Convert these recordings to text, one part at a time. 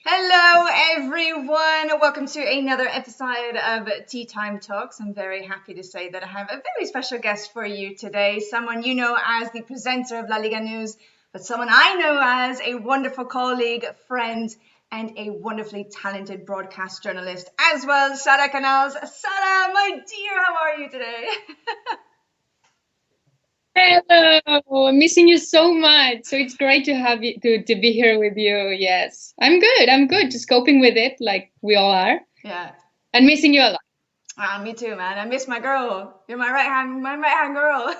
Hello, everyone. Welcome to another episode of Tea Time Talks. I'm very happy to say that I have a very special guest for you today. Someone you know as the presenter of La Liga News, but someone I know as a wonderful colleague, friend, and a wonderfully talented broadcast journalist as well, Sara Canals. Sara, my dear, how are you today? Hello, I'm missing you so much. So it's great to have you to be here with you. Yes, I'm good. I'm good. Just coping with it, like we all are, Yeah. and missing you a lot. Me too, man. I miss my girl. You're my right hand girl.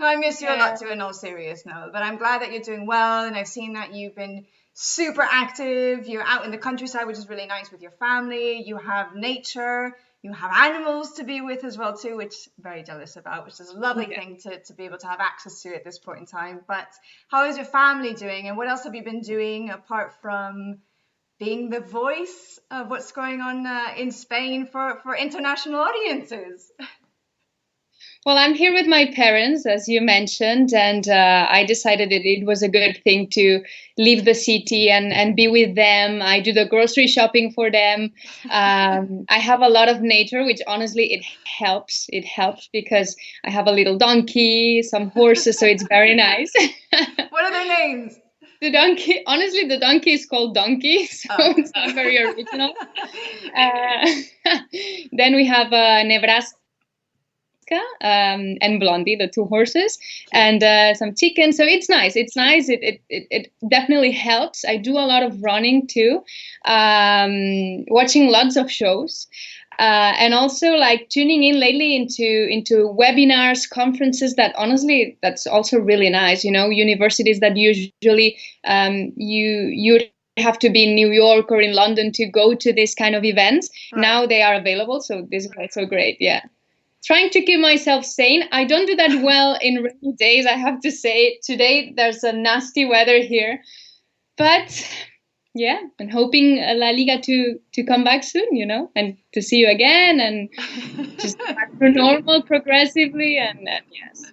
No, I miss you a lot Yeah. too, in all seriousness now. But I'm glad that you're doing well, and I've seen that you've been super active. You're out in the countryside, which is really nice with your family. You have nature. You have animals to be with as well too, which I'm very jealous about, which is a lovely Yeah. thing to be able to have access to at this point in time. But how is your family doing, and what else have you been doing apart from being the voice of what's going on in Spain for international audiences? Well, I'm here with my parents, as you mentioned, and I decided that it was a good thing to leave the city and be with them. I do the grocery shopping for them. I have a lot of nature, which honestly it helps. It helps because I have a little donkey, some horses, so it's very nice. What are their names? The donkey, honestly, the donkey is called Donkey, so Oh. it's not very original. Uh, then we have Nebraska and Blondie, the two horses, and some chickens. So it's nice. It's nice. It definitely helps. I do a lot of running too, watching lots of shows. And also like tuning in lately into webinars, conferences that honestly that's also really nice. Universities that usually you have to be in New York or in London to go to this kind of events. Right. Now they are available, so this is also great. Yeah, trying to keep myself sane. I don't do that well in rainy days, I have to say. Today there's a nasty weather here, but yeah, and hoping La Liga to come back soon, and to see you again and just back to normal progressively. And yes.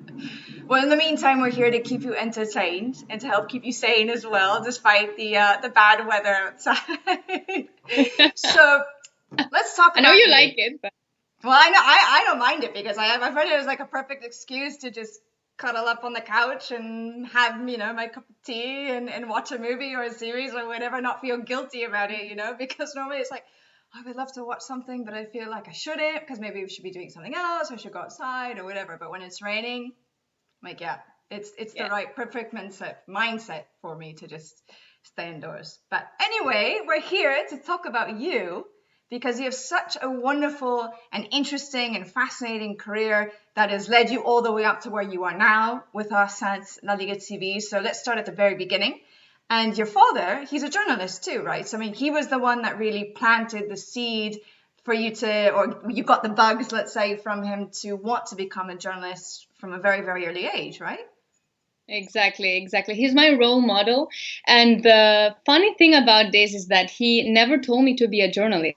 Well, in the meantime, we're here to keep you entertained and to help keep you sane as well, despite the bad weather outside. So let's talk I about know you you. like it, but Well, I know I don't mind it because I've heard it as like a perfect excuse to just cuddle up on the couch and have my cup of tea and watch a movie or a series or whatever, not feel guilty about it, because normally it's like I would love to watch something, but I feel like I shouldn't because maybe we should be doing something else or I should go outside or whatever. But when it's raining, like yeah, it's yeah. the right perfect mindset for me to just stay indoors. But anyway, we're here to talk about you because you have such a wonderful and interesting and fascinating career that has led you all the way up to where you are now with us at La Liga TV. So let's start at the very beginning. And your father, he's a journalist too, right? So I mean, he was the one that really planted the seed for you to, or you got the bugs, let's say, from him to want to become a journalist from a very, very early age, right? Exactly. He's my role model. And the funny thing about this is that he never told me to be a journalist.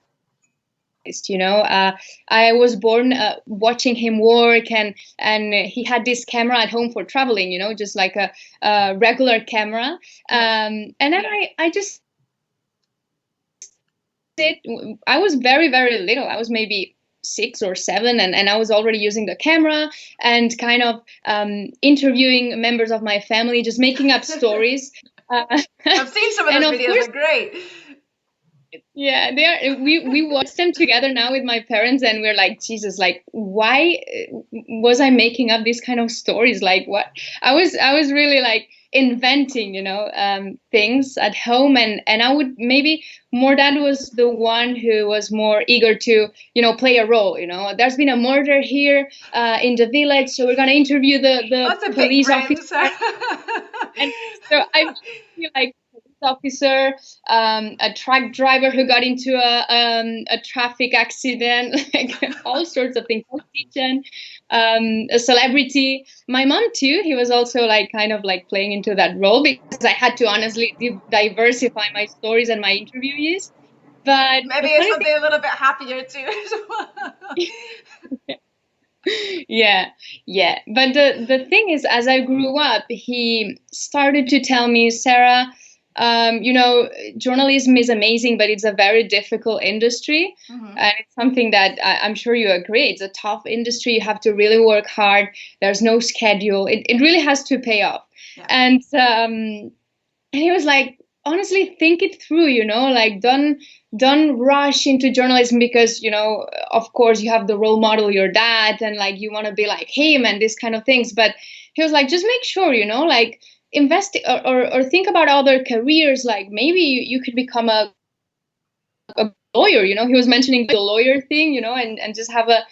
I was born watching him work, and he had this camera at home for traveling, just like a regular camera. And then I just did. I was very, very little. I was maybe 6 or 7, and I was already using the camera and kind of interviewing members of my family, just making up stories. I've seen some of And those of videos, course, they're great. yeah, they are. We watch them together now with my parents, and we're like, Jesus, like, why was I making up these kind of stories? Like, what? I was really like inventing, things at home, and I would maybe more. Dad was the one who was more eager to, play a role. There's been a murder here in the village, so we're gonna interview That's a the big police brain, officer. And so I feel like police officer, a truck driver who got into a traffic accident, like all sorts of things. Politician, a celebrity. My mom too. He was also like kind of like playing into that role because I had to honestly diversify my stories and my interviews. But Maybe the it's funny thing, something a little bit happier too as well. yeah, yeah. But the thing is, as I grew up, he started to tell me, Sarah, journalism is amazing, but it's a very difficult industry. And it's something that I'm sure you agree. It's a tough industry. You have to really work hard. There's no schedule. It really has to pay off. Yeah. And he was like, honestly, think it through, like don't rush into journalism because, of course you have the role model, your dad, and like you want to be like him and this kind of things. But he was like, just make sure, like invest or think about other careers. Like maybe you could become a lawyer, he was mentioning the lawyer thing, and just have a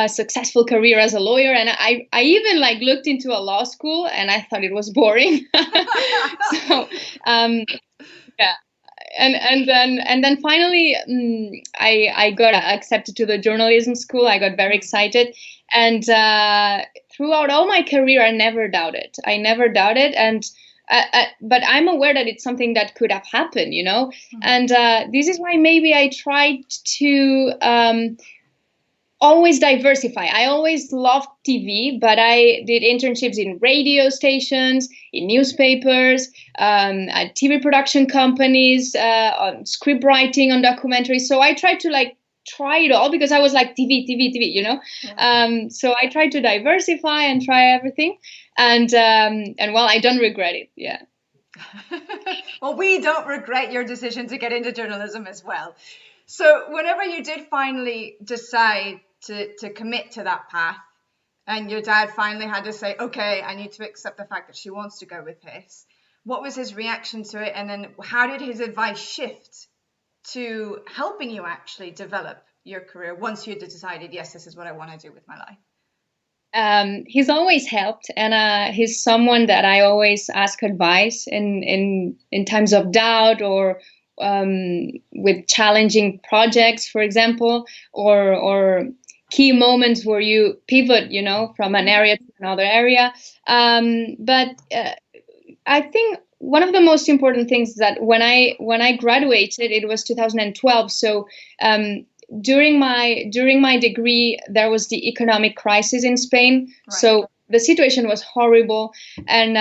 successful career as a lawyer. And I even like looked into a law school and I thought it was boring. So yeah. And then finally I got accepted to the journalism school. I got very excited, and throughout all my career I never doubted. And but I'm aware that it's something that could have happened, and this is why maybe I tried to always diversify. I always loved TV, but I did internships in radio stations, in newspapers, at TV production companies, on script writing, on documentaries. So I tried to like try it all because I was like TV, Yeah. So I tried to diversify and try everything, and well, I don't regret it. Yeah. Well, we don't regret your decision to get into journalism as well. So whenever you did finally decide to commit to that path, and your dad finally had to say, okay, I need to accept the fact that she wants to go with this, what was his reaction to it? And then how did his advice shift to helping you actually develop your career once you had decided, yes, this is what I want to do with my life? He's always helped, and he's someone that I always ask advice in times of doubt, or with challenging projects, for example, or key moments where you pivot, from an area to another area. But I think one of the most important things is that when I graduated, it was 2012. So during my degree, there was the economic crisis in Spain. Right. So the situation was horrible, and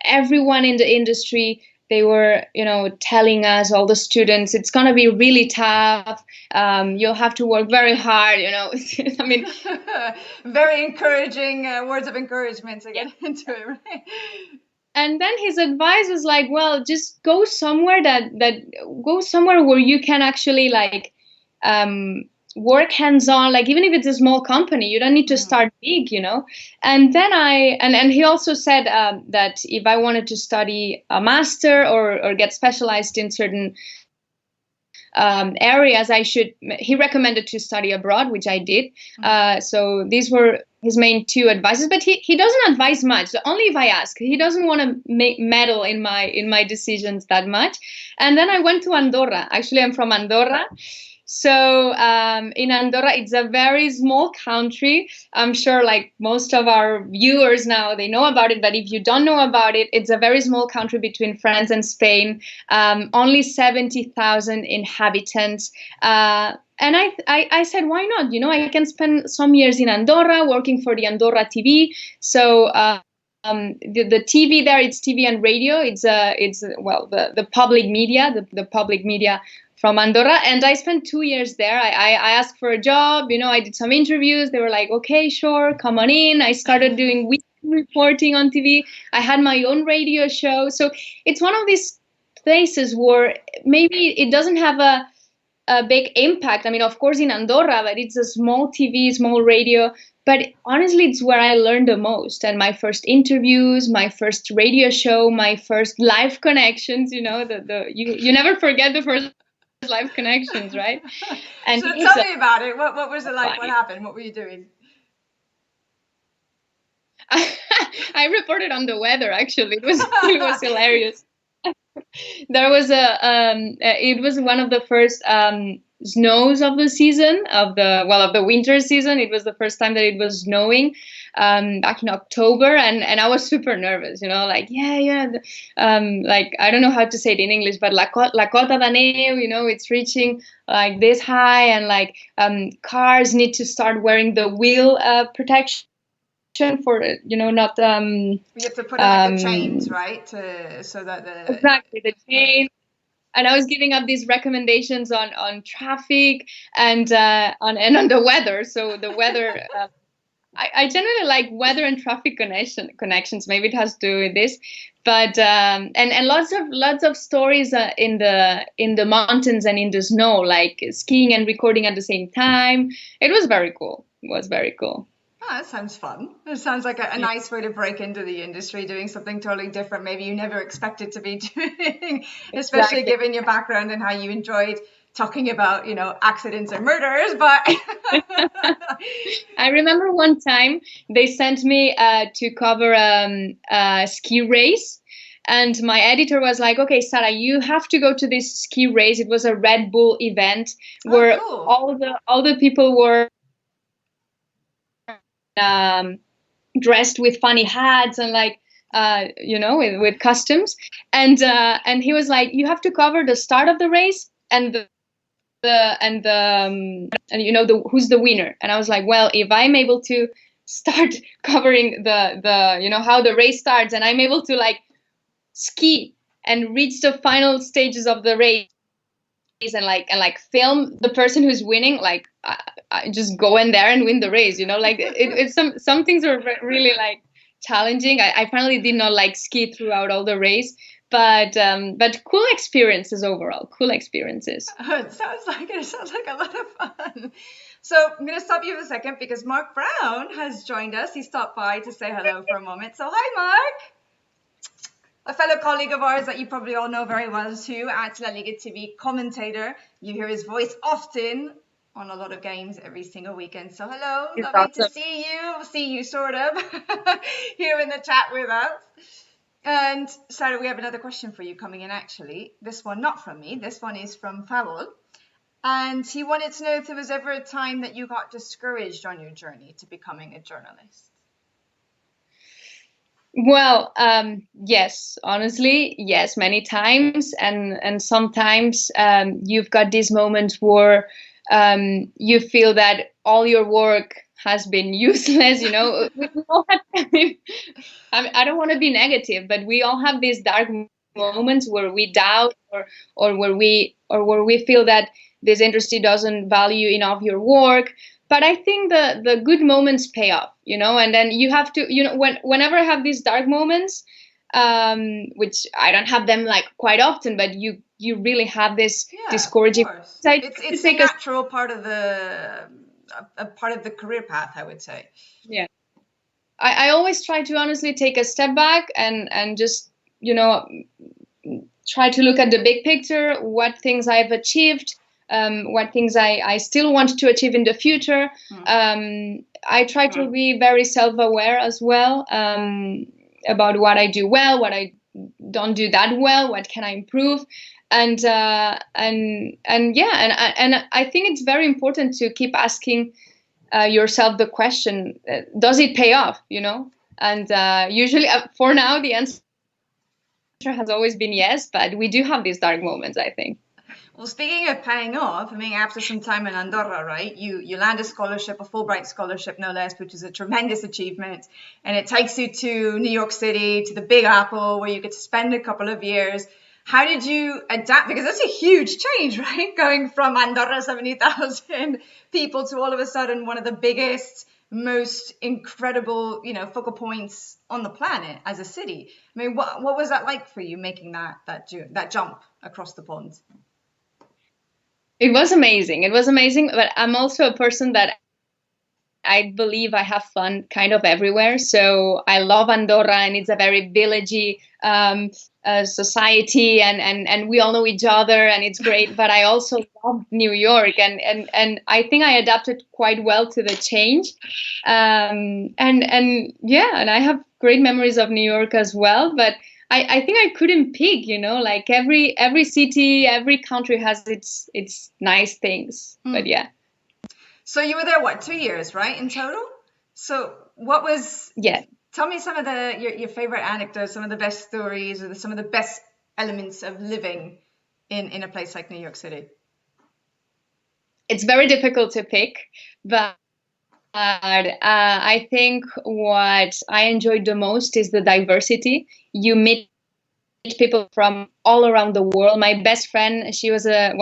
everyone in the industry, they were, telling us, all the students, it's going to be really tough. You'll have to work very hard, I mean, very encouraging words of encouragement to get into it, right? And then his advice was like, well, just go somewhere go somewhere where you can actually like work hands-on, like even if it's a small company, you don't need to start big, And then and he also said that if I wanted to study a master or get specialized in certain areas, he recommended to study abroad, which I did. So these were his main two advices, but he doesn't advise much, only if I ask. He doesn't want to meddle in my decisions that much. And then I went to Andorra. Actually, I'm from Andorra. So in Andorra, it's a very small country. I'm sure like most of our viewers now, they know about it. But if you don't know about it, it's a very small country between France and Spain. Only 70,000 inhabitants. And I said, why not? I can spend some years in Andorra working for the Andorra TV. So the TV there, it's TV and radio. It's the public media, the public media from Andorra. And I spent 2 years there. I asked for a job, I did some interviews. They were like, okay, sure, come on in. I started doing weekly reporting on TV. I had my own radio show. So it's one of these places where maybe it doesn't have a big impact. I mean, of course, in Andorra, but it's a small TV, small radio. But honestly, it's where I learned the most. And my first interviews, my first radio show, my first live connections, you never forget the first live connections, right? And so tell me about it. What was it like? Funny. What happened? What were you doing? I reported on the weather. Actually, it was hilarious. There was it was one of the first snows of the season, of the winter season. It was the first time that it was snowing back in October, and I was super nervous, like like I don't know how to say it in English, but la cota da neu, it's reaching like this high, and like cars need to start wearing the wheel protection for not You have to put in like the chains, right? So that exactly the chain. And I was giving up these recommendations on traffic and on the weather. So the weather, I generally like weather and traffic connections. Maybe it has to do with this, but and lots of stories in the mountains and in the snow, like skiing and recording at the same time. It was very cool. It was very cool. Oh, that sounds fun. It sounds like a nice way to break into the industry, doing something totally different, maybe you never expected to be doing, especially given your background and how you enjoyed talking about, accidents and murders. But I remember one time they sent me to cover a ski race. And my editor was like, okay, Sara, you have to go to this ski race. It was a Red Bull event where cool. all the people were dressed with funny hats and like with costumes, and he was like, you have to cover the start of the race and who's the winner. And I was like, well, if I'm able to start covering the how the race starts, and I'm able to like ski and reach the final stages of the race and like film the person who's winning, like I just go in there and win the race, like it's some things are really like challenging. I finally did not like ski throughout all the race, but cool experiences overall. Cool experiences. It sounds like a lot of fun. So I'm going to stop you for a second because Mark Brown has joined us. He stopped by to say hello for a moment. So hi, Mark. A fellow colleague of ours that you probably all know very well too, at La Liga TV commentator. You hear his voice often on a lot of games every single weekend. So hello, lovely to see you sort of here in the chat with us. And Sara, we have another question for you coming in actually. This one not from me, this one is from Fawol. And he wanted to know if there was ever a time that you got discouraged on your journey to becoming a journalist. Well, yes, honestly, yes, many times, and sometimes you've got these moments where you feel that all your work has been useless. We all have, I don't want to be negative, but we all have these dark moments where we doubt or where we feel that this industry doesn't value enough your work. But I think the good moments pay off, and then you have to, whenever I have these dark moments, which I don't have them like quite often, but you really have this discouraging. It's a natural part of the career path, I would say. Yeah. I always try to honestly take a step back and just, try to look at the big picture, what things I've achieved, what things I still want to achieve in the future. I try to be very self-aware as well, about what I do well, what I don't do that well, what can I improve. And I think it's very important to keep asking yourself the question, does it pay off, and usually for now the answer has always been yes, but we do have these dark moments, I think. Well, speaking of paying off, I mean, after some time in Andorra, right, you land a scholarship, a Fulbright scholarship, no less, which is a tremendous achievement. And it takes you to New York City, to the Big Apple, where you get to spend a couple of years. How did you adapt? Because that's a huge change, right? Going from Andorra, 70,000 people, to all of a sudden one of the biggest, most incredible, focal points on the planet as a city. I mean, what was that like for you, making that jump across the pond? It was amazing, but I'm also a person that I believe I have fun kind of everywhere. So I love Andorra, and it's a very villagey society, and we all know each other, and it's great. But I also love New York, and I think I adapted quite well to the change. And I have great memories of New York as well. But I think I couldn't pick, like every city, every country has its nice things. But yeah. So you were there, 2 years, right, in total? So what was... Yeah. Tell me some of your favorite anecdotes, some of the best stories, or some of the best elements of living in a place like New York City. It's very difficult to pick, but I think what I enjoyed the most is the diversity. You meet people from all around the world. My best friend, she is a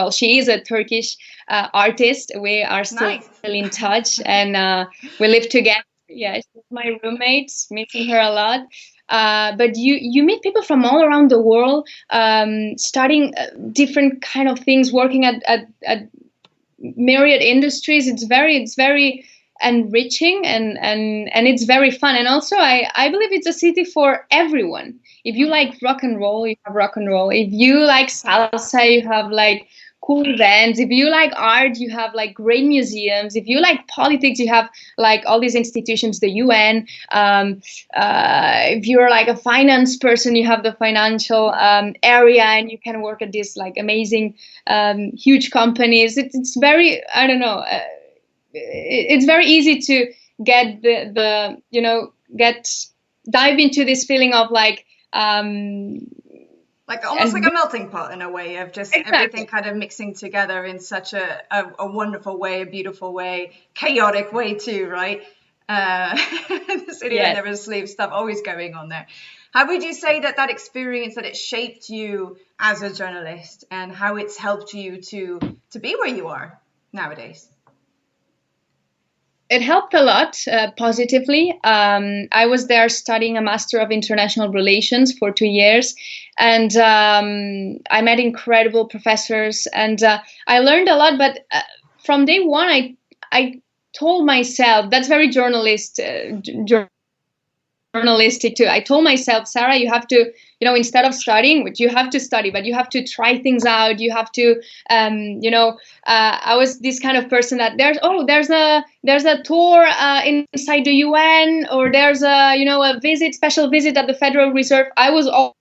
Turkish artist. We are still Nice. in touch, and we live together. Yeah, she's my roommate, missing her a lot. But you meet people from all around the world, studying different kind of things, working at myriad industries. It's very enriching, and it's very fun. And also I believe it's a city for everyone. If you like rock and roll, you have rock and roll. If you like salsa, you have like cool events. If you like art, you have like great museums. If you like politics, you have like all these institutions, the UN. If you're like a finance person, you have the financial area, and you can work at these like amazing huge companies. It's very, I don't know, it's very easy to get the get dive into this feeling of like almost like a melting pot in a way of just exactly. Everything kind of mixing together in such a wonderful way, a beautiful way, chaotic way too, right? The city that never sleeps, stuff always going on there. How would you say that experience, that it shaped you as a journalist, and how it's helped you to be where you are nowadays? It helped a lot, positively. I was there studying a Master of International Relations for 2 years, and I met incredible professors, and I learned a lot. But from day one, I told myself, that's very journalistic too. I told myself, Sarah, you have to, instead of studying, which you have to study, but you have to try things out. You have to, I was this kind of person that there's a tour inside the UN, or there's a special visit at the Federal Reserve. I was always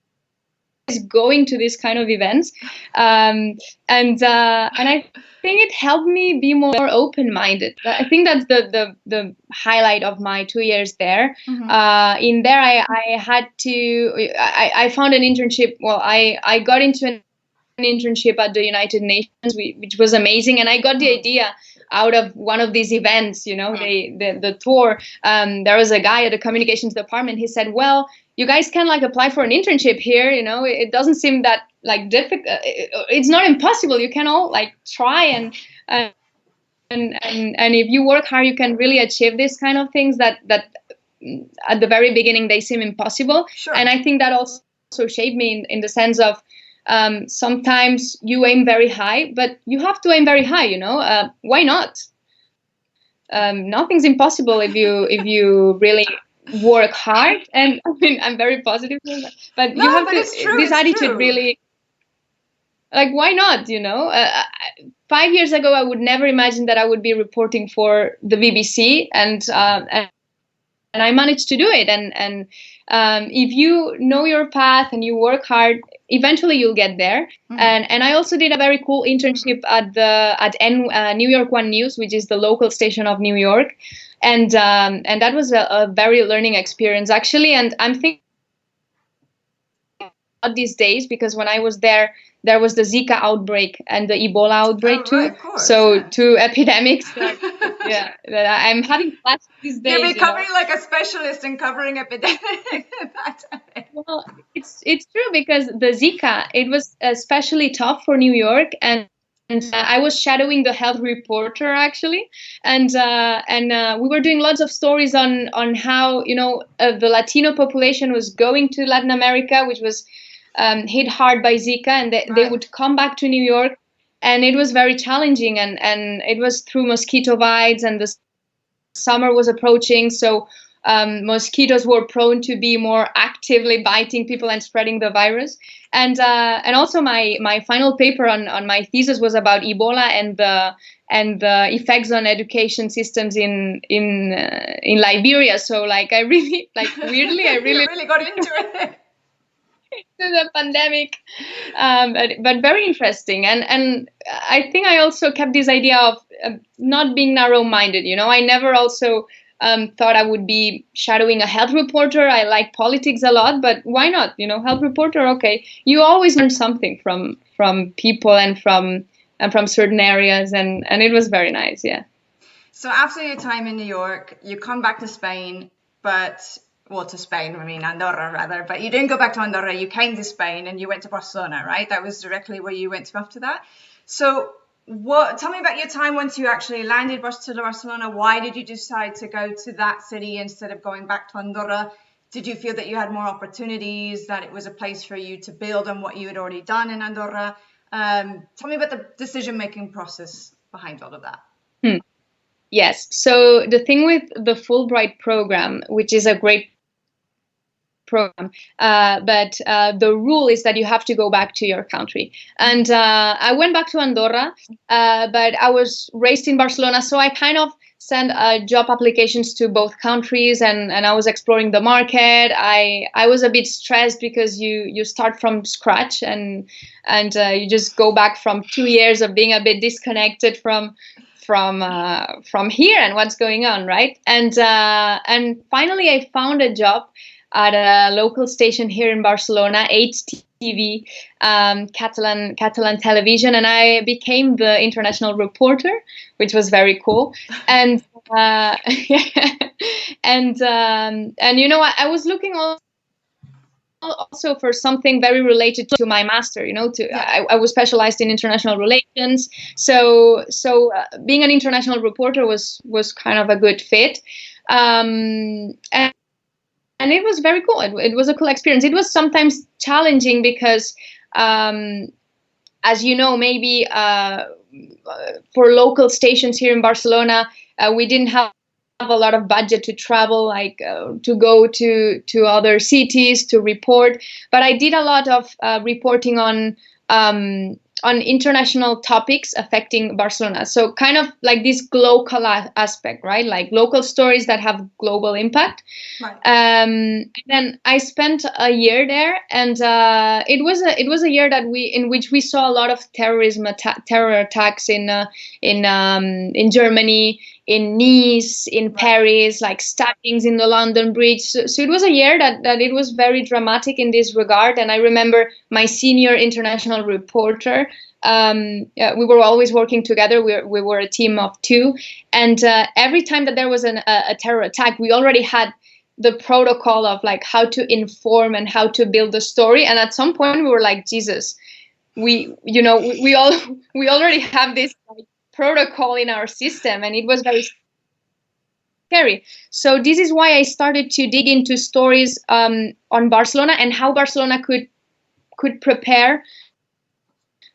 going to these kind of events, and I think it helped me be more open-minded. I think that's the highlight of my 2 years there. Mm-hmm. In there, I found an internship. Well, I got into an internship at the United Nations, which was amazing, and I got the idea out of one of these events. The tour. There was a guy at the communications department. He said, "Well, you guys can like apply for an internship here. It doesn't seem that like difficult. It's not impossible. You can all like try and if you work hard, you can really achieve these kind of things that at the very beginning they seem impossible." Sure. And I think that also shaped me in the sense of sometimes you aim very high, but you have to aim very high. Why not? Nothing's impossible if you really work hard. And I mean, I'm very positive, but you have this attitude, really. Like, why not? 5 years ago, I would never imagine that I would be reporting for the BBC, and I managed to do it. And if you know your path and you work hard, eventually you'll get there. Mm-hmm. And I also did a very cool internship at New York One News, which is the local station of New York, and that was a very learning experience, actually. And I'm thinking about these days, because when I was there was the Zika outbreak and the Ebola outbreak too. Right, so two epidemics that I'm having classes these days. You're becoming like a specialist in covering epidemics. Well, it's true, because the Zika, it was especially tough for New York, and I was shadowing the health reporter, actually, and we were doing lots of stories on how the Latino population was going to Latin America, which was hit hard by Zika, and they would come back to New York, and it was very challenging, and it was through mosquito bites, and the summer was approaching, so mosquitoes were prone to be more actively biting people and spreading the virus. And also my final paper on my thesis was about Ebola and the effects on education systems in Liberia. So like I really weirdly I really got into it. The pandemic, but very interesting, and I think I also kept this idea of not being narrow-minded. I never also thought I would be shadowing a health reporter. I like politics a lot, but why not? Health reporter, okay. You always learn something from people and from certain areas, and it was very nice, yeah. So after your time in New York, you come back to Spain, to Spain, I mean Andorra rather, but you didn't go back to Andorra, you came to Spain and you went to Barcelona, right? That was directly where you went to after that. So tell me about your time once you actually landed to Barcelona. Why did you decide to go to that city instead of going back to Andorra? Did you feel that you had more opportunities, that it was a place for you to build on what you had already done in Andorra? Tell me about the decision-making process behind all of that. Yes. So the thing with the Fulbright program, which is a great program, but the rule is that you have to go back to your country. And I went back to Andorra, but I was raised in Barcelona, so I kind of sent job applications to both countries, and I was exploring the market. I was a bit stressed because you start from scratch, and you just go back from 2 years of being a bit disconnected from here and what's going on, right? And finally I found a job at a local station here in Barcelona, 8TV, Catalan television, and I became the international reporter, which was very cool. And and you know, I was looking also for something very related to my master, you know, I was specialized in international relations, so being an international reporter was kind of a good fit, and it was very cool. It was a cool experience. It was sometimes challenging because, as you know, maybe for local stations here in Barcelona, we didn't have a lot of budget to travel, like to go to other cities to report. But I did a lot of reporting on international topics affecting Barcelona. So kind of like this global aspect, right? Like local stories that have global impact. Right. Then I spent a year there, and it was a year in which we saw a lot of terror attacks in Germany, in Nice, in Paris, like stabbings in the London Bridge. So it was a year that it was very dramatic in this regard. And I remember my senior international reporter, we were always working together. We were a team of 2. And every time that there was a terror attack, we already had the protocol of like how to inform and how to build the story. And at some point we were like, Jesus, we already have this like protocol in our system, and it was very scary. So this is why I started to dig into stories on Barcelona and how Barcelona could prepare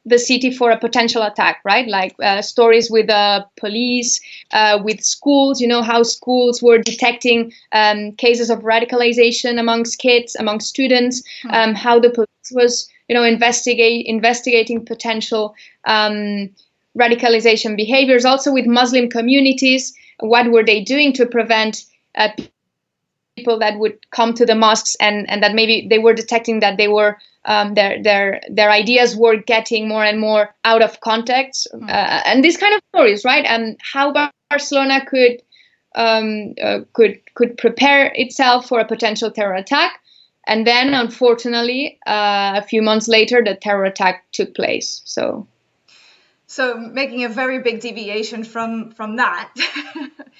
the city for a potential attack, right? Like stories with police, with schools, you know, how schools were detecting cases of radicalization amongst kids, amongst students, how the police was, you know, investigating potential radicalization behaviors, also with Muslim communities. What were they doing to prevent people that would come to the mosques and that maybe they were detecting that they were their ideas were getting more and more out of context, and these kind of stories, right? And how Barcelona could prepare itself for a potential terror attack. And then, unfortunately, a few months later, the terror attack took place. So making a very big deviation from that,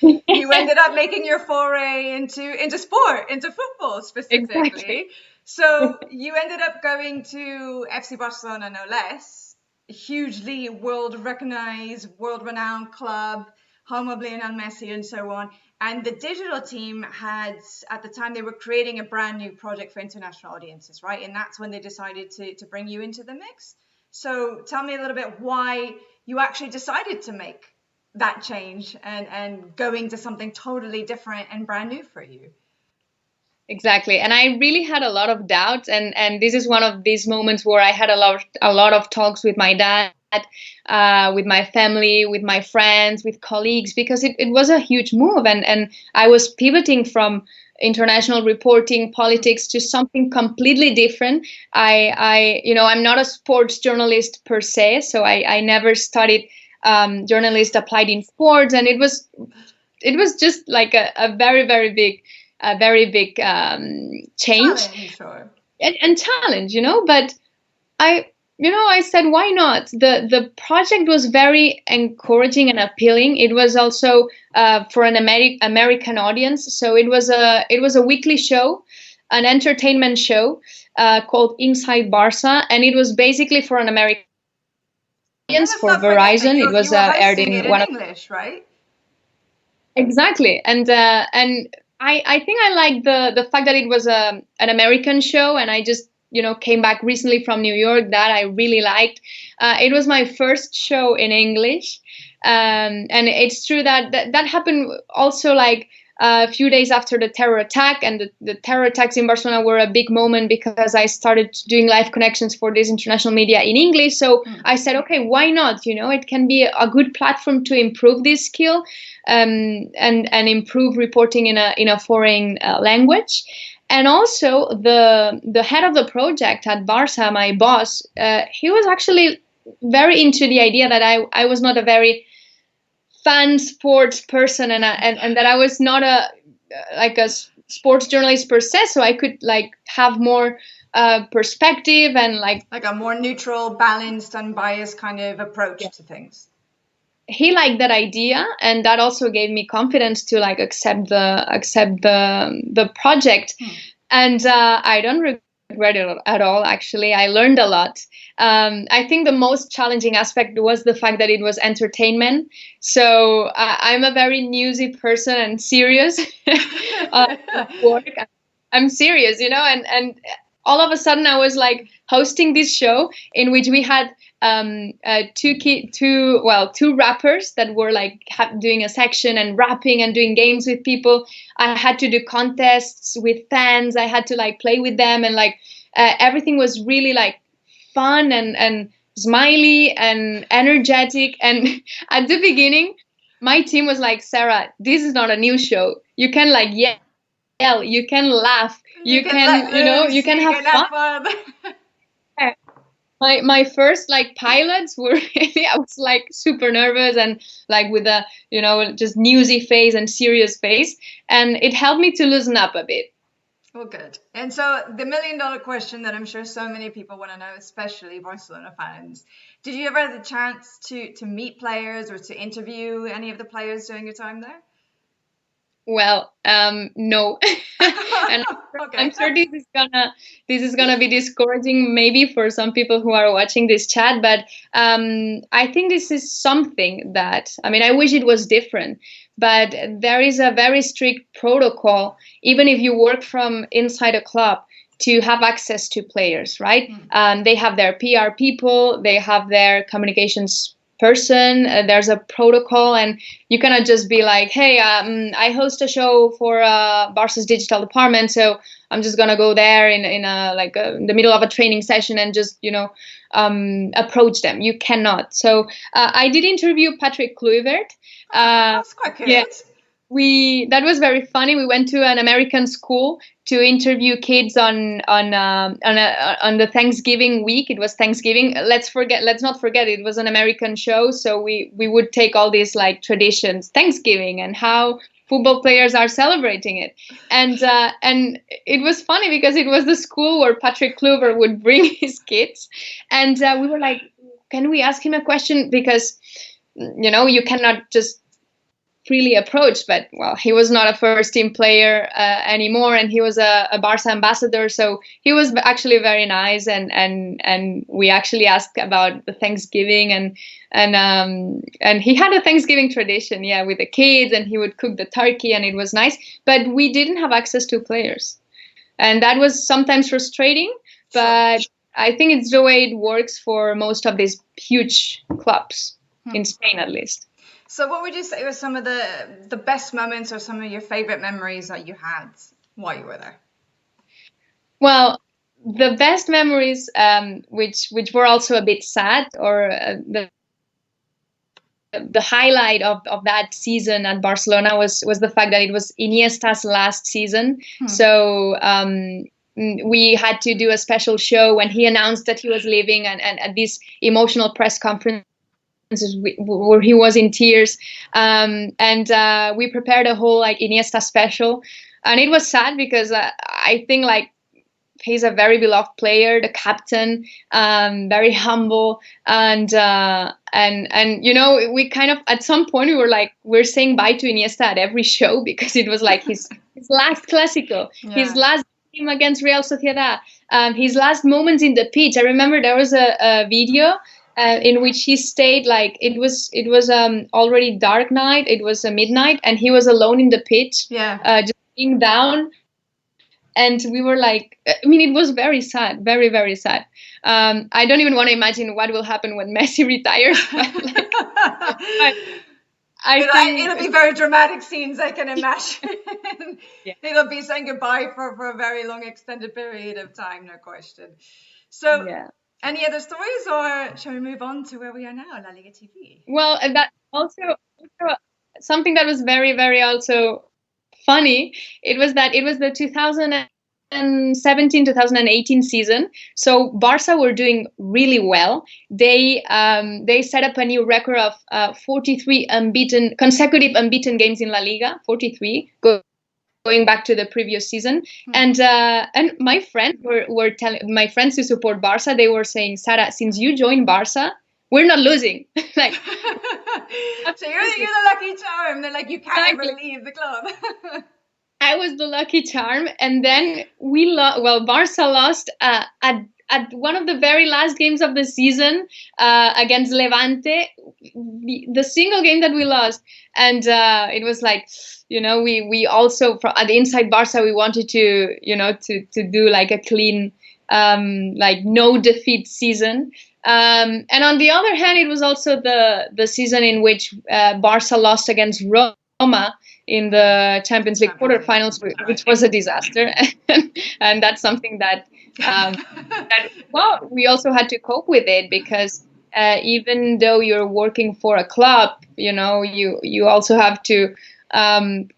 you ended up making your foray into sport, into football specifically. Exactly. So you ended up going to FC Barcelona, no less, a hugely world-recognized, world-renowned club, home of Lionel Messi and so on. And the digital team had, at the time, they were creating a brand new project for international audiences, right? And that's when they decided to bring you into the mix. So tell me a little bit why you actually decided to make that change and going to something totally different and brand new for you. Exactly. And I really had a lot of doubts. And this is one of these moments where I had a lot of talks with my dad, with my family, with my friends, with colleagues, because it was a huge move. And I was pivoting from international reporting, politics, to something completely different. I'm not a sports journalist per se, so I never studied journalist applied in sports, and it was just like a very, very big change challenge, sure. and challenge, you know. But I I said, why not? The project was very encouraging and appealing. It was also for an American audience, so it was a weekly show, an entertainment show called Inside Barça, and it was basically for an American audience, for Verizon. It was aired in one of English, right? Exactly, and I think I like the fact that it was an American show, and I just came back recently from New York that I really liked. It was my first show in English, and it's true that happened also like a few days after the terror attack, and the terror attacks in Barcelona were a big moment because I started doing live connections for this international media in English. So I said, okay, why not? It can be a good platform to improve this skill, and improve reporting in a foreign language. And also the head of the project at Barça, my boss, he was actually very into the idea that I was not a very fan sports person, and that I was not a sports journalist per se, so I could have more perspective and like a more neutral, balanced, unbiased kind of approach to things. He liked that idea, and that also gave me confidence to accept the project. And I don't regret it at all. Actually, I learned a lot. I think the most challenging aspect was the fact that it was entertainment. So I'm a very newsy person and serious work. I'm serious, and all of a sudden I was hosting this show in which we had two rappers that were doing a section and rapping and doing games with people. I had to do contests with fans. I had to play with them, and everything was really fun and smiley and energetic. And at the beginning, my team was like, Sarah, this is not a news show. You can yell, you can laugh, you can you can have fun. My first pilots were really, I was super nervous and with a just newsy face and serious face, and it helped me to loosen up a bit. Well, good. And so the $1 million question that I'm sure so many people want to know, especially Barcelona fans, did you ever have the chance to meet players or to interview any of the players during your time there? Well, no. And okay. I'm sure this is gonna be discouraging maybe for some people who are watching this chat, but I think this is something that, I wish it was different, but there is a very strict protocol, even if you work from inside a club, to have access to players, right? They have their PR people, they have their communications person, there's a protocol, and you cannot just be like, hey, I host a show for Barca's digital department, so I'm just gonna go there in the middle of a training session and just approach them. You cannot. So I did interview Patrick Kluivert. That's quite good. Yeah. That was very funny. We went to an American school to interview kids on the Thanksgiving week. It was Thanksgiving. Let's not forget it was an American show, so we would take all these traditions, Thanksgiving, and how football players are celebrating it. And it was funny because it was the school where Patrick Kluivert would bring his kids, and we were like, can we ask him a question, because you cannot just freely approached, but well, he was not a first team player anymore, and he was a Barça ambassador, so he was actually very nice, and we actually asked about the Thanksgiving, and he had a Thanksgiving tradition, with the kids, and he would cook the turkey, and it was nice, but we didn't have access to players, and that was sometimes frustrating, but I think it's the way it works for most of these huge clubs in Spain, at least. So what would you say were some of the best moments or some of your favorite memories that you had while you were there? Well, the best memories, which were also a bit sad, or the highlight of that season at Barcelona was the fact that it was Iniesta's last season. So we had to do a special show when he announced that he was leaving, and at this emotional press conference where he was in tears, and we prepared a whole Iniesta special, and it was sad because I think he's a very beloved player, the captain, very humble, and you know, we kind of at some point we were like, we're saying bye to Iniesta at every show because it was like his last Clásico, his last game against Real Sociedad, his last moments in the pitch. I remember there was a video in which he stayed, like it was already dark night, it was a midnight, and he was alone in the pitch, just being down. And we were like, I mean, it was very sad, very, very sad. I don't even want to imagine what will happen when Messi retires. But like, it'll be very dramatic scenes, I can imagine. It'll be saying goodbye for a very long, extended period of time, no question. So, any other stories, or shall we move on to where we are now, La Liga TV? Well, that also something that was very, very also funny. It was the 2017-2018 season. So Barça were doing really well. They set up a new record of 43 consecutive unbeaten games in La Liga. 43. Going back to the previous season, and my friends were telling my friends who support Barça, they were saying, Sara, since you joined Barça, we're not losing. Like, so you're the lucky charm. They're like, you can't ever leave the club. I was the lucky charm, and then Barça lost at one of the very last games of the season against Levante, the single game that we lost, and it was like, you know, we also at the Inside Barça, we wanted to, you know, to do like a clean, like no defeat season. And on the other hand, it was also the season in which Barça lost against Roma in the Champions League quarterfinals, which was a disaster. And that's something that, we also had to cope with it, because even though you're working for a club, you know, you also have to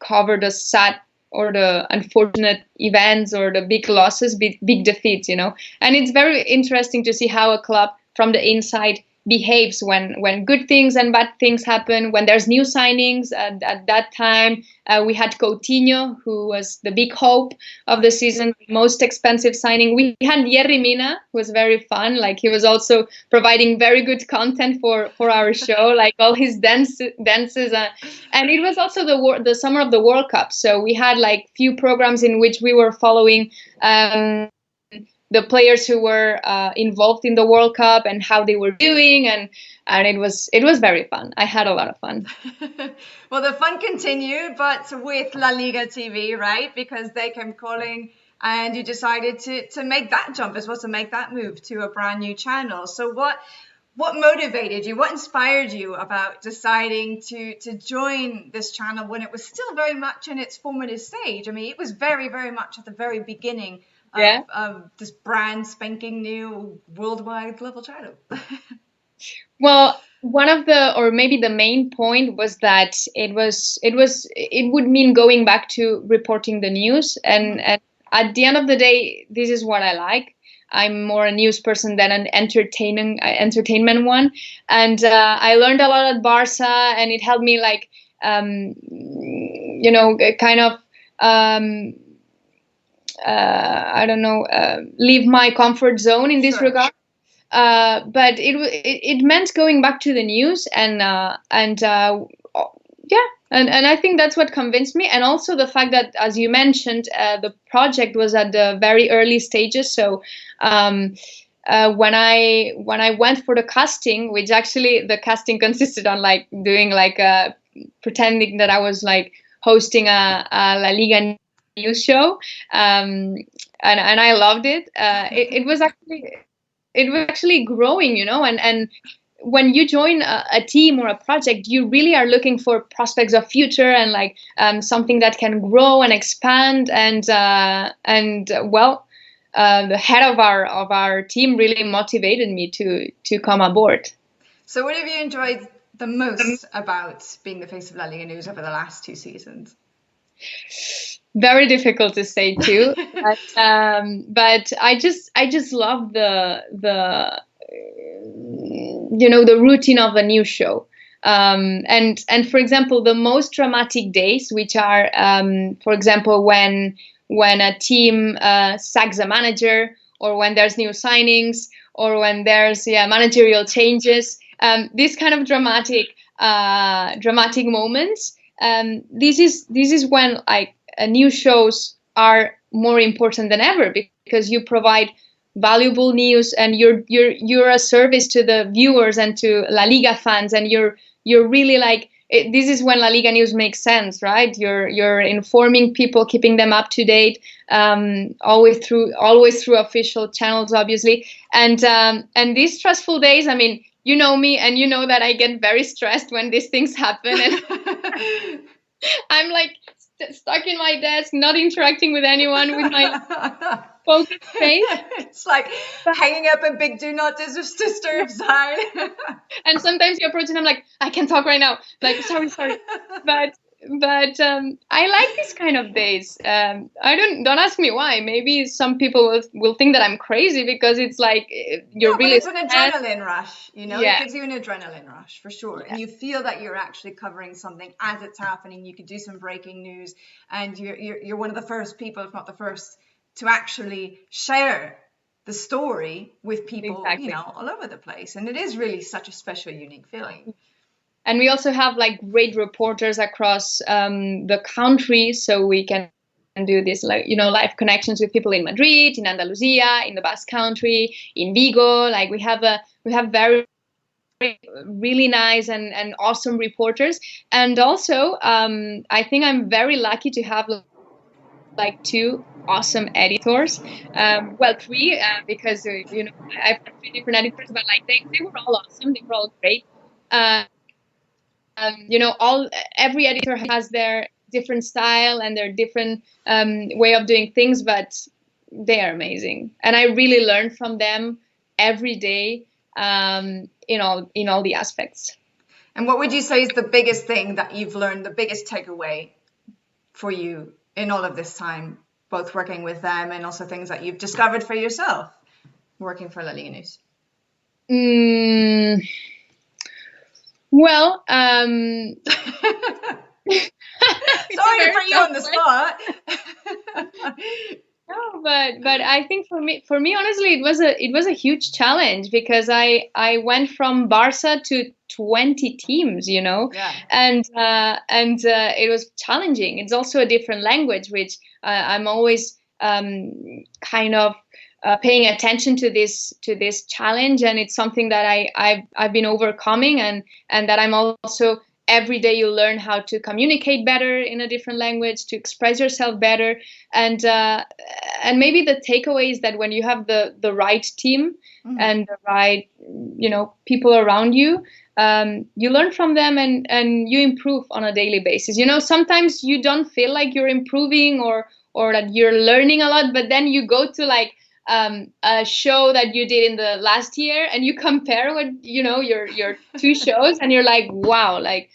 cover the sad or the unfortunate events or the big losses, big defeats, you know. And it's very interesting to see how a club from the inside behaves when good things and bad things happen, when there's new signings. At that time, we had Coutinho, who was the big hope of the season, most expensive signing. We had Yerry Mina, who was very fun. Like, he was also providing very good content for our show, like all his dances. And it was also the summer of the World Cup. So we had like few programs in which we were following the players who were involved in the World Cup and how they were doing, and it was very fun. I had a lot of fun. Well, the fun continued, but with La Liga TV, right? Because they came calling, and you decided to make that jump as well, to make that move to a brand new channel. So what motivated you? What inspired you about deciding to join this channel when it was still very much in its formative stage? I mean, it was very, very much at the very beginning of this brand spanking new worldwide level channel. Well, one of or maybe the main point was that it would mean going back to reporting the news, and at the end of the day, this is what I like. I'm more a news person than an entertainment one, and I learned a lot at Barça, and it helped me, like, you know, kind of leave my comfort zone in this regard. But it meant going back to the news, and I think that's what convinced me. And also the fact that, as you mentioned, the project was at the very early stages. So when I went for the casting, which actually the casting consisted on like doing like pretending that I was like hosting a La Liga news show, and I loved it. It was actually growing, you know, and when you join a team or a project, you really are looking for prospects of future and like something that can grow and expand. And the head of our team really motivated me to come aboard. So what have you enjoyed the most about being the face of La Liga News over the last 2 seasons? Very difficult to say too, but I just love the you know, the routine of a news show, and for example, the most dramatic days, which are for example when when a team sacks a manager, or when there's new signings, or when there's managerial changes. These kind of dramatic moments. This is when like new shows are more important than ever, because you provide valuable news, and you're a service to the viewers and to La Liga fans, and you're really like this is when La Liga news makes sense, right? You're informing people, keeping them up to date, always through official channels, obviously. And these stressful days, I mean, you know me, and you know that I get very stressed when these things happen, and I'm like stuck in my desk, not interacting with anyone, with my focused face. It's like hanging up a big do not disturb sign. And sometimes you approach and I'm like, I can't talk right now. Like, sorry. But I like these kind of days. I don't ask me why. Maybe some people will think that I'm crazy, because it's like you're really. It's an adrenaline rush, you know. Yeah. It gives you an adrenaline rush for sure, and you feel that you're actually covering something as it's happening. You could do some breaking news, and you're one of the first people, if not the first, to actually share the story with people, Exactly. you know, all over the place. And it is really such a special, unique feeling. And we also have like great reporters across the country, so we can do this, like, you know, live connections with people in Madrid, in Andalusia, in the Basque Country, in Vigo. Like we have very really nice and awesome reporters. And also I think I'm very lucky to have like two awesome editors, well, three, because you know, I've had three different editors, but like they were all awesome, they were all great. You know, every editor has their different style and their different way of doing things, but they are amazing, and I really learn from them every day, in all the aspects. And what would you say is the biggest thing that you've learned, the biggest takeaway for you in all of this time, both working with them and also things that you've discovered for yourself working for La Liga News? Well, sorry to put you on the spot. No, but I think for me honestly, it was a huge challenge, because I went from Barça to 20 teams, you know. Yeah. And it was challenging. It's also a different language, which I'm always kind of paying attention to this challenge, and it's something that I've been overcoming, and that I'm also every day you learn how to communicate better in a different language, to express yourself better, and maybe the takeaway is that when you have the right team and the right, you know, people around you, you learn from them, and you improve on a daily basis. You know, sometimes you don't feel like you're improving or that you're learning a lot, but then you go to like a show that you did in the last year, and you compare what, you know, your two shows, and you're like, wow, like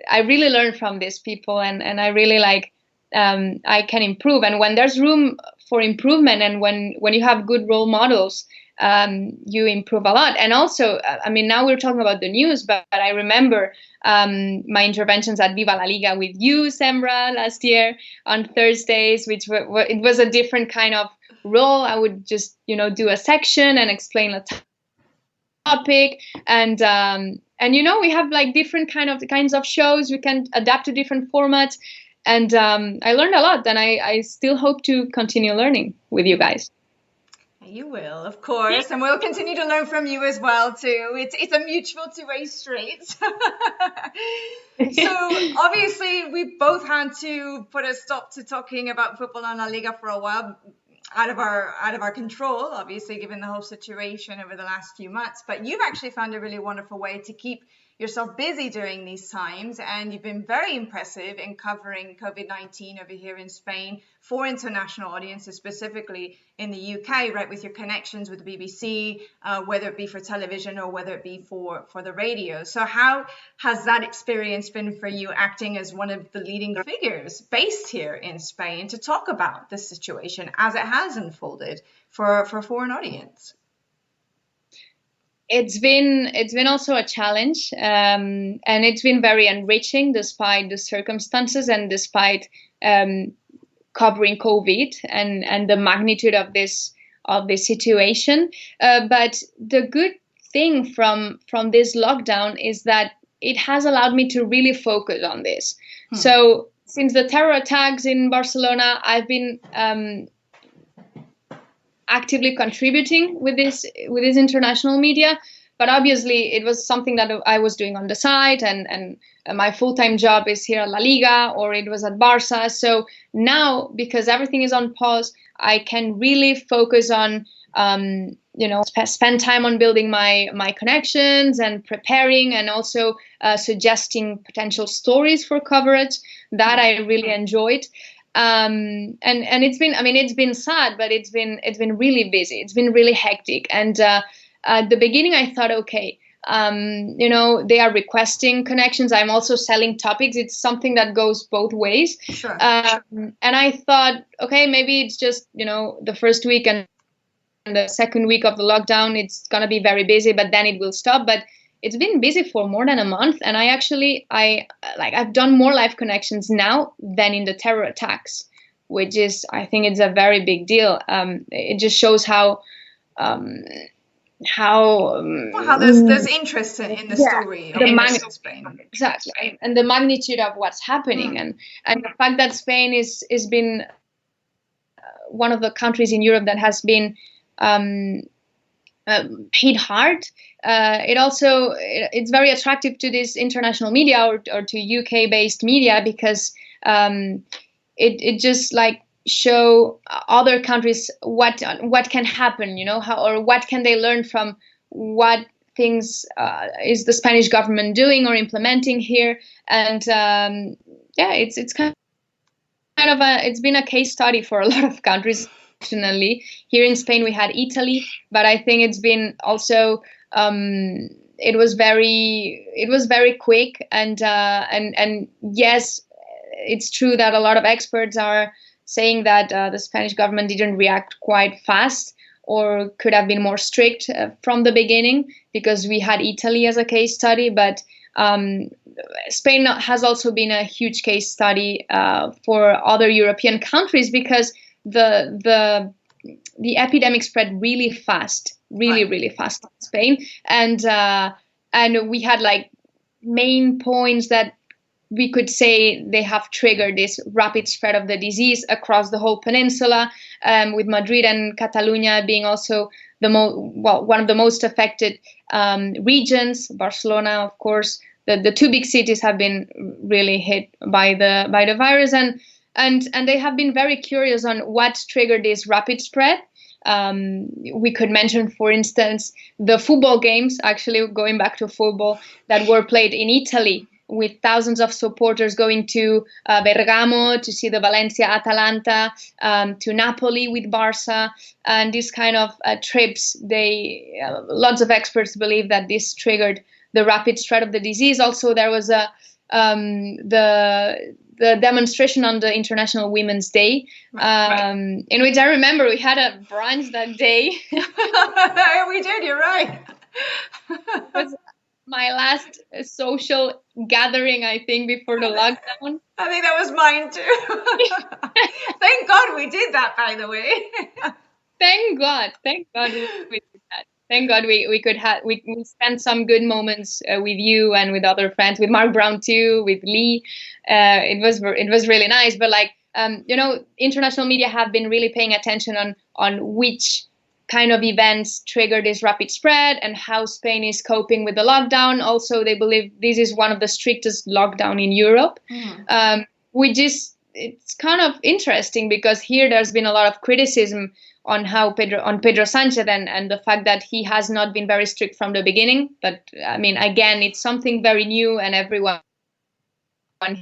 I really learned from these people, and I really like I can improve. And when there's room for improvement, and when you have good role models, you improve a lot. And also, I mean, now we're talking about the news, but I remember my interventions at Viva La Liga with you, Semra, last year on Thursdays, which it was a different kind of role. I would just, you know, do a section and explain a topic, and you know, we have like different kinds of shows. We can adapt to different formats, and I learned a lot, and I still hope to continue learning with you guys. You will, of course, and we'll continue to learn from you as well too. It's a mutual two-way street. So obviously we both had to put a stop to talking about football and La Liga for a while, out of our control, obviously, given the whole situation over the last few months. But you've actually found a really wonderful way to keep yourself busy during these times, and you've been very impressive in covering COVID-19 over here in Spain for international audiences, specifically in the UK, right, with your connections with the BBC, whether it be for television or whether it be for the radio. So how has that experience been for you, acting as one of the leading figures based here in Spain to talk about the situation as it has unfolded for a foreign audience? It's been also a challenge, and it's been very enriching despite the circumstances, and despite covering COVID and the magnitude of this situation. But the good thing from this lockdown is that it has allowed me to really focus on this. So since the terror attacks in Barcelona, I've been actively contributing with this international media. But obviously, it was something that I was doing on the side, and my full-time job is here at La Liga, or it was at Barça. So now, because everything is on pause, I can really focus on, spend time on building my connections and preparing, and also suggesting potential stories for coverage that I really enjoyed. And it's been sad, but it's been really busy. It's been really hectic. And at the beginning, I thought, okay, they are requesting connections. I'm also selling topics. It's something that goes both ways. Sure. And I thought, okay, maybe it's just, the first week and the second week of the lockdown, it's going to be very busy, but then it will stop. But it's been busy for more than a month. And I've done more live connections now than in the terror attacks, which is, I think it's a very big deal. It just shows how there's interest in the story of Spain. Exactly. And the magnitude of what's happening, and the fact that Spain is been one of the countries in Europe that has been hit hard. It's very attractive to this international media or to UK based media, because it just show other countries what can happen, or what can they learn from what things is the Spanish government doing or implementing here. And it's kind of it's been a case study for a lot of countries. Nationally, here in Spain we had Italy, but I think it's been also it was very quick, and yes, it's true that a lot of experts are saying that the Spanish government didn't react quite fast, or could have been more strict from the beginning, because we had Italy as a case study. But Spain has also been a huge case study for other European countries, because the epidemic spread really fast, really fast in Spain, and we had main points that we could say they have triggered this rapid spread of the disease across the whole peninsula, with Madrid and Catalonia being also one of the most affected regions. Barcelona, of course, the two big cities have been really hit by the virus, and they have been very curious on what triggered this rapid spread. We could mention, for instance, the football games, actually going back to football, that were played in Italy, with thousands of supporters going to Bergamo to see the Valencia-Atalanta, to Napoli with Barça, and these kind of trips. Lots of experts believe that this triggered the rapid spread of the disease. Also, there was the demonstration on the International Women's Day, in which I remember we had a brunch that day. We did, you're right. It was my last social gathering, I think, before the lockdown. I think that was mine too. Thank God we did that, by the way. Thank God we did that. Thank God we spent some good moments with you and with other friends, with Mark Brown too, with Lee. It was really nice. But international media have been really paying attention on which kind of events trigger this rapid spread, and how Spain is coping with the lockdown. Also, they believe this is one of the strictest lockdown in Europe, which is, it's kind of interesting, because here there's been a lot of criticism on Pedro Sanchez and the fact that he has not been very strict from the beginning. But I mean, again, it's something very new, and everyone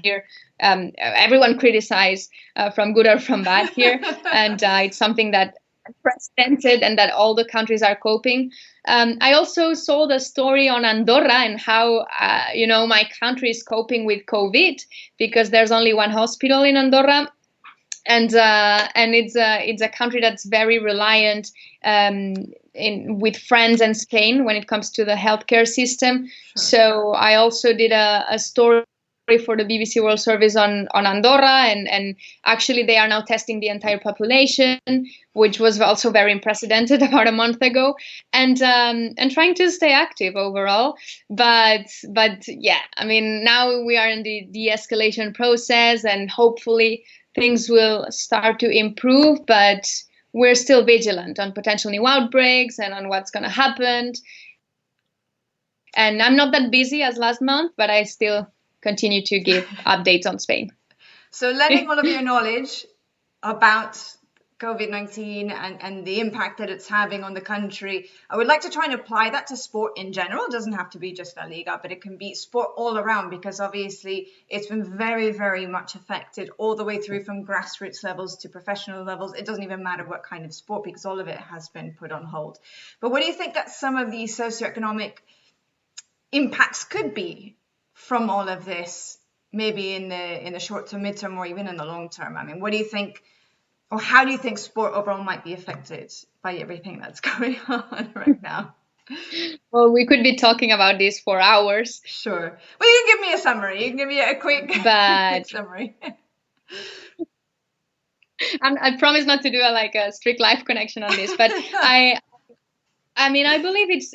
here, everyone criticize from good or from bad here, and it's something that unprecedented and that all the countries are coping. I also saw the story on Andorra and how my country is coping with COVID, because there's only one hospital in Andorra. And it's a country that's very reliant with France and Spain when it comes to the healthcare system. Sure. So I also did a story for the BBC World Service on Andorra, and actually they are now testing the entire population, which was also very unprecedented about a month ago, and trying to stay active overall. But yeah, I mean, now we are in the de-escalation process, and hopefully things will start to improve, but we're still vigilant on potential new outbreaks and on what's going to happen. And I'm not that busy as last month, but I still continue to give updates on Spain. So lending all of your knowledge about COVID-19 and the impact that it's having on the country, I would like to try and apply that to sport in general. It doesn't have to be just La Liga, but it can be sport all around, because obviously it's been very, very much affected all the way through from grassroots levels to professional levels. It doesn't even matter what kind of sport, because all of it has been put on hold. But what do you think that some of these socioeconomic impacts could be from all of this, maybe in the short to midterm or even in the long term? I mean, what do you think, or how do you think sport overall might be affected by everything that's going on right now? Well, we could be talking about this for hours. Sure. Well, you can give me a summary. You can give me a quick summary. I promise not to do a strict live connection on this, but I mean, I believe it's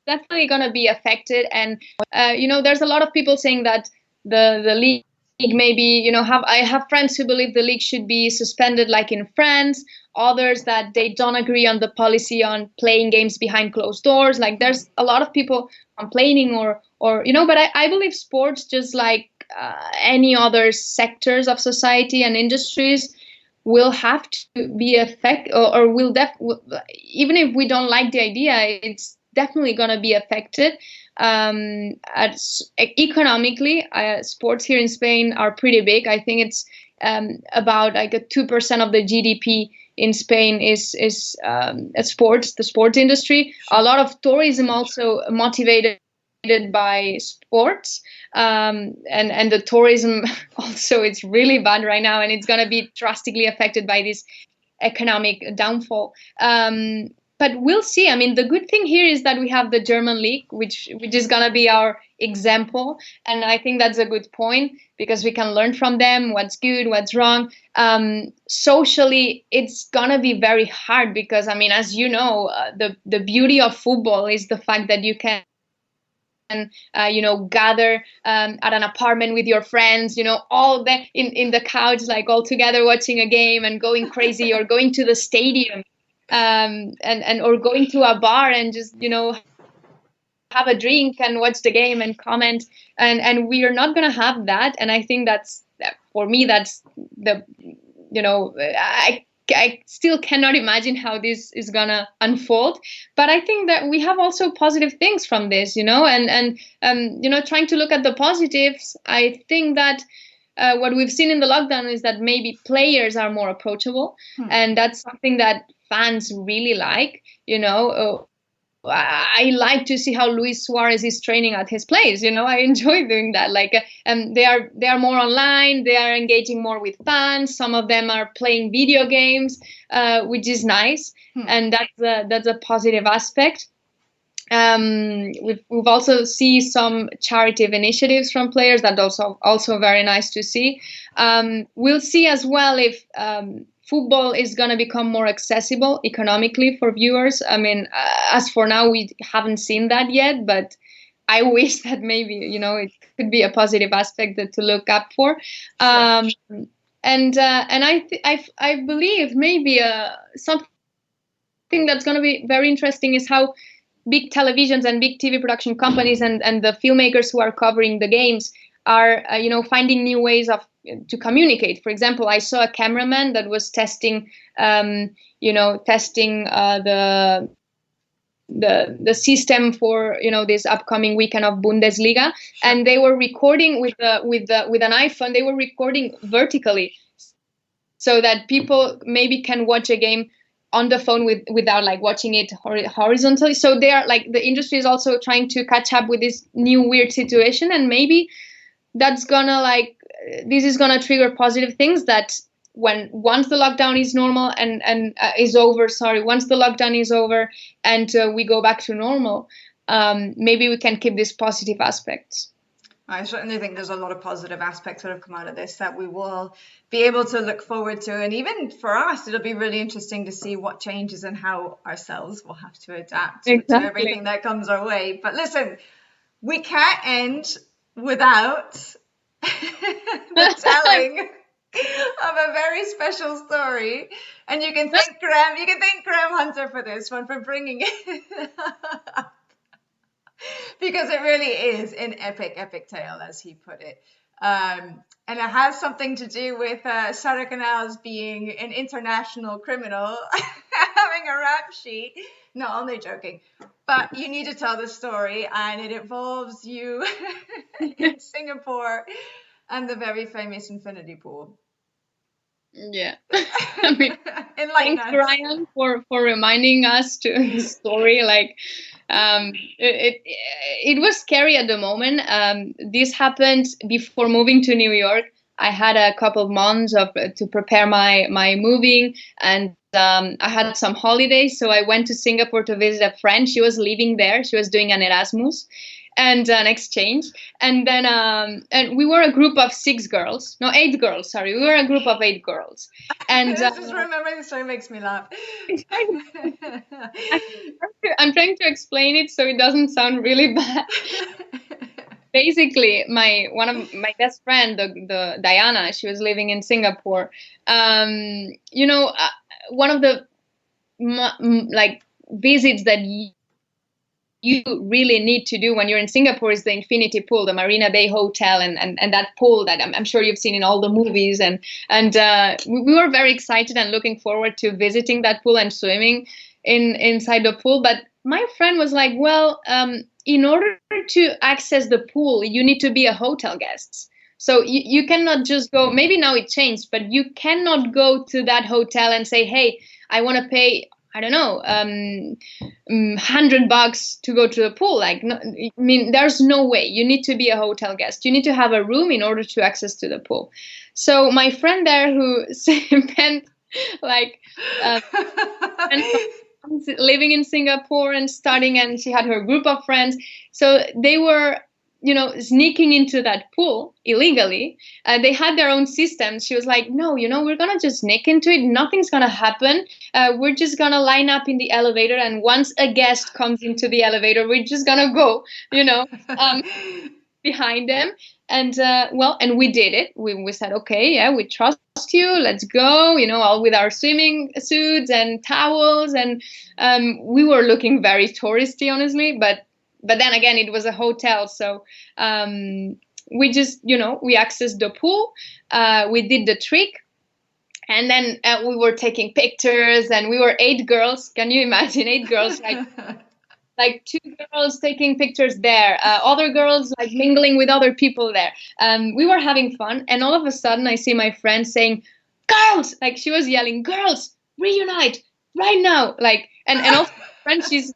definitely going to be affected. And there's a lot of people saying that the league maybe, I have friends who believe the league should be suspended like in France, others that they don't agree on the policy on playing games behind closed doors. Like, there's a lot of people complaining or but I believe sports, just like any other sectors of society and industries, will have to be affected, or even if we don't like the idea, it's definitely going to be affected. Economically, sports here in Spain are pretty big. I think it's about like a 2% of the GDP in Spain is sports, the sports industry. A lot of tourism also motivated by sports, and the tourism also, it's really bad right now, and it's going to be drastically affected by this economic downfall. But we'll see. I mean, the good thing here is that we have the German league, which is going to be our example. And I think that's a good point, because we can learn from them what's good, what's wrong. Socially, it's going to be very hard, because, I mean, as you know, the beauty of football is the fact that you can gather at an apartment with your friends, all in the couch, like all together watching a game and going crazy, or going to the stadium. Or going to a bar and just have a drink and watch the game and comment, and we are not going to have that. And I think that's, for me, that's the I still cannot imagine how this is gonna unfold, but I think that we have also positive things from this, and trying to look at the positives. I think that what we've seen in the lockdown is that maybe players are more approachable, and that's something that fans really like. I like to see how Luis Suarez is training at his place. I enjoy doing that. Like, they are more online. They are engaging more with fans. Some of them are playing video games, which is nice, and that's a positive aspect. We've also see some charitative initiatives from players. That also very nice to see. We'll see as well if football is going to become more accessible economically for viewers. I mean, as for now, we haven't seen that yet, but I wish that maybe, it could be a positive aspect to look up for. And I believe maybe something that's going to be very interesting is how big televisions and big TV production companies and the filmmakers who are covering the games are, finding new ways to communicate. For example, I saw a cameraman that was testing the system for this upcoming weekend of Bundesliga, and they were recording with an iPhone. They were recording vertically, so that people maybe can watch a game on the phone without like watching it horizontally. So they are like, the industry is also trying to catch up with this new weird situation, and maybe that's gonna this is gonna trigger positive things, that once the lockdown is normal and is over, once the lockdown is over and we go back to normal, maybe we can keep these positive aspects. I certainly think there's a lot of positive aspects that have come out of this that we will be able to look forward to. And even for us, it'll be really interesting to see what changes and how ourselves will have to adapt to everything that comes our way. But listen, we can't end without the telling of a very special story. And you can thank Graham Hunter for this one, for bringing it up. Because it really is an epic tale, as he put it. And it has something to do with Sara Canals being an international criminal, having a rap sheet. No, only joking. But you need to tell the story, and it involves you in Singapore and the very famous infinity pool. Yeah. I mean, thanks, Ryan, for reminding us to the story. Like, it was scary at the moment. This happened before moving to New York. I had a couple of months to prepare my moving, and I had some holidays. So I went to Singapore to visit a friend. She was living there. She was doing an Erasmus and an exchange. And then and we were a group of 8 girls. Sorry, we were a group of 8 girls. And just remembering the story makes me laugh. I'm trying to explain it so it doesn't sound really bad. Basically, one of my best friend, the Diana, she was living in Singapore. One of the like visits that you really need to do when you're in Singapore is the Infinity Pool, the Marina Bay Hotel, and that pool that I'm sure you've seen in all the movies. And we were very excited and looking forward to visiting that pool and swimming inside the pool. But my friend was like, well, in order to access the pool, you need to be a hotel guest. So you cannot just go, maybe now it changed, but you cannot go to that hotel and say, hey, I want to pay, I don't know, $100 to go to the pool. Like, no, I mean, there's no way. You need to be a hotel guest. You need to have a room in order to access to the pool. So my friend there, who spent like living in Singapore and studying, and she had her group of friends. So they were, sneaking into that pool illegally. They had their own systems. She was like, no, we're going to just sneak into it. Nothing's going to happen. We're just going to line up in the elevator. And once a guest comes into the elevator, we're just going to go, behind them. And and we did it. We said, okay, yeah, we trust you. Let's go, all with our swimming suits and towels. And we were looking very touristy, honestly, but then again, it was a hotel. So we just, we accessed the pool. We did the trick. And then we were taking pictures, and we were 8 girls. Can you imagine 8 girls? Like 2 girls taking pictures there, other girls like mingling with other people there. We were having fun. And all of a sudden I see my friend saying, girls, like she was yelling, girls, reunite right now. Like, and also my friend, she's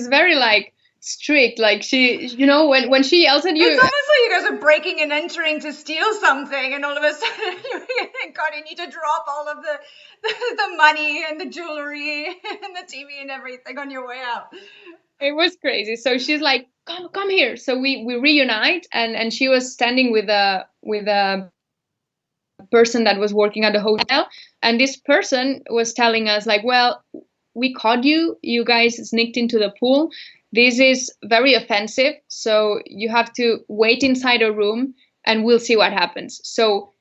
very like strict. Like she, when she yells at you, it's almost like you guys are breaking and entering to steal something, and all of a sudden you need to drop all of the money and the jewelry and the TV and everything on your way out. It was crazy. So she's like, come here. So we reunite, and she was standing with a person that was working at the hotel, and this person was telling us like, well, we caught you guys sneaked into the pool. This is very offensive, so you have to wait inside a room and we'll see what happens. So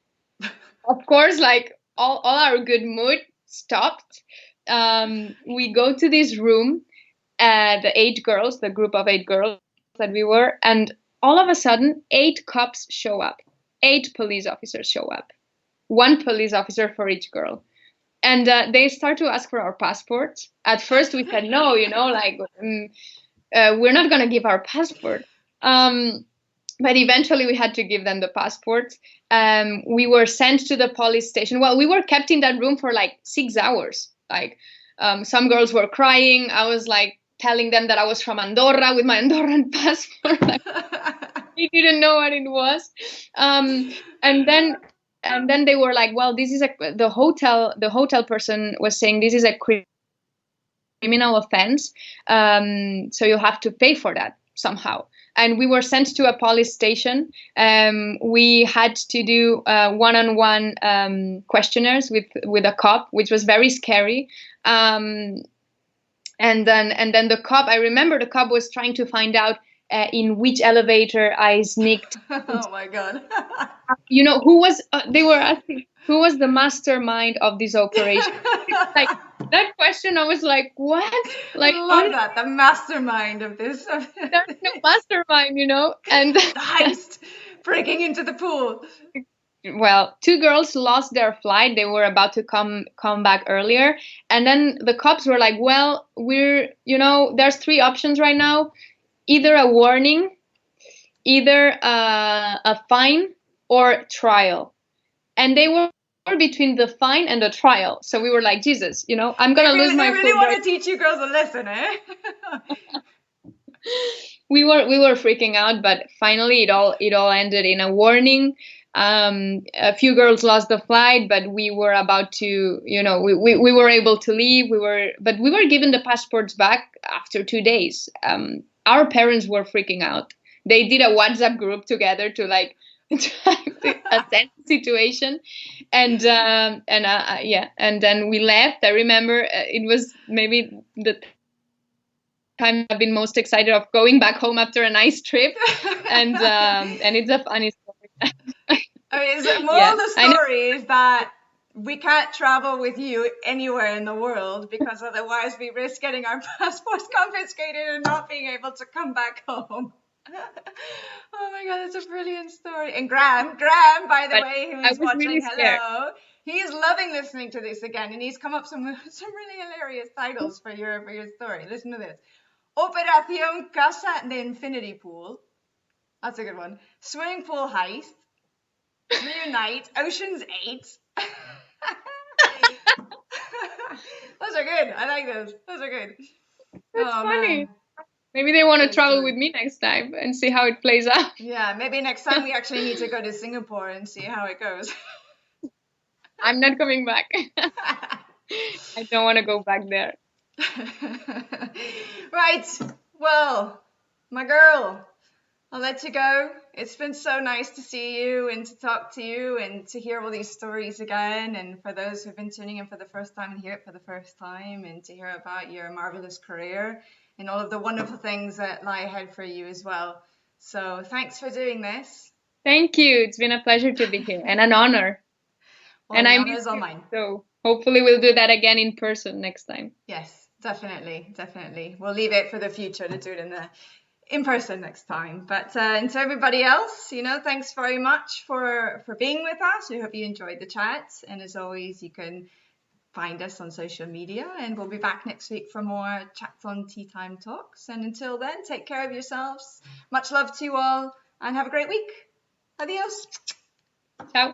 of course, like all our good mood stopped. We go to this room, the 8 girls, the group of 8 girls that we were, and all of a sudden 8 cops show up, 8 police officers show up, 1 police officer for each girl. And they start to ask for our passports. At first we said no, we're not going to give our passport. But eventually we had to give them the passports. We were sent to the police station. Well, we were kept in that room for like 6 hours. Like some girls were crying. I was like telling them that I was from Andorra with my Andorran passport. Like, they didn't know what it was. And then they were like, well, this is the hotel person was saying this is a criminal offense. So you'll have to pay for that. somehow. And we were sent to a police station. We had to do one-on-one questionnaires with a cop, which was very scary. And then the cop, I remember the cop was trying to find out in which elevator I sneaked. Oh my God. Who was, they were asking, who was the mastermind of this operation? Like, that question, I was like, what? Like, I love that, the mastermind of this. There's no mastermind, and the heist, breaking into the pool. Well, 2 girls lost their flight. They were about to come back earlier. And then the cops were like, well, there's 3 options right now. Either a warning, either a fine, or trial. And they were between the fine and the trial. So we were like, Jesus, I'm going to lose my Fulbright. They really want to teach you girls a lesson, eh? We were freaking out, but finally it all ended in a warning. A few girls lost the flight, but we were about to, we were able to leave. But we were given the passports back after 2 days. Our parents were freaking out. They did a WhatsApp group together to like try to assess the situation, and then we left. I remember it was maybe the time I've been most excited of going back home after a nice trip, and it's a funny story. I mean, the moral of the story is that we can't travel with you anywhere in the world because otherwise we risk getting our passports confiscated and not being able to come back home. Oh my God, that's a brilliant story. And Graham, by the way, who's watching, really hello. He is loving listening to this again, and he's come up some really hilarious titles for your story. Listen to this. Operación Casa de Infinity Pool. That's a good one. Swimming pool heist. Reunite. Ocean's 8. Those are good. I like those. Those are good. That's funny. Man. Maybe they want to travel with me next time and see how it plays out. Yeah, maybe next time we actually need to go to Singapore and see how it goes. I'm not coming back. I don't want to go back there. Right. Well, my girl, I'll let you go. It's been so nice to see you and to talk to you and to hear all these stories again. And for those who've been tuning in for the first time and hear it for the first time, and to hear about your marvelous career and all of the wonderful things that lie ahead for you as well. So thanks for doing this. Thank you. It's been a pleasure to be here and an honor. Well, and I miss you. Mine. So hopefully we'll do that again in person next time. Yes, definitely. We'll leave it for the future to do it in person next time. But and to everybody else, thanks very much for being with us. We hope you enjoyed the chat. And as always, you can find us on social media, and we'll be back next week for more chats on Tea Time Talks. And until then, take care of yourselves. Much love to you all, and have a great week. Adios. Ciao.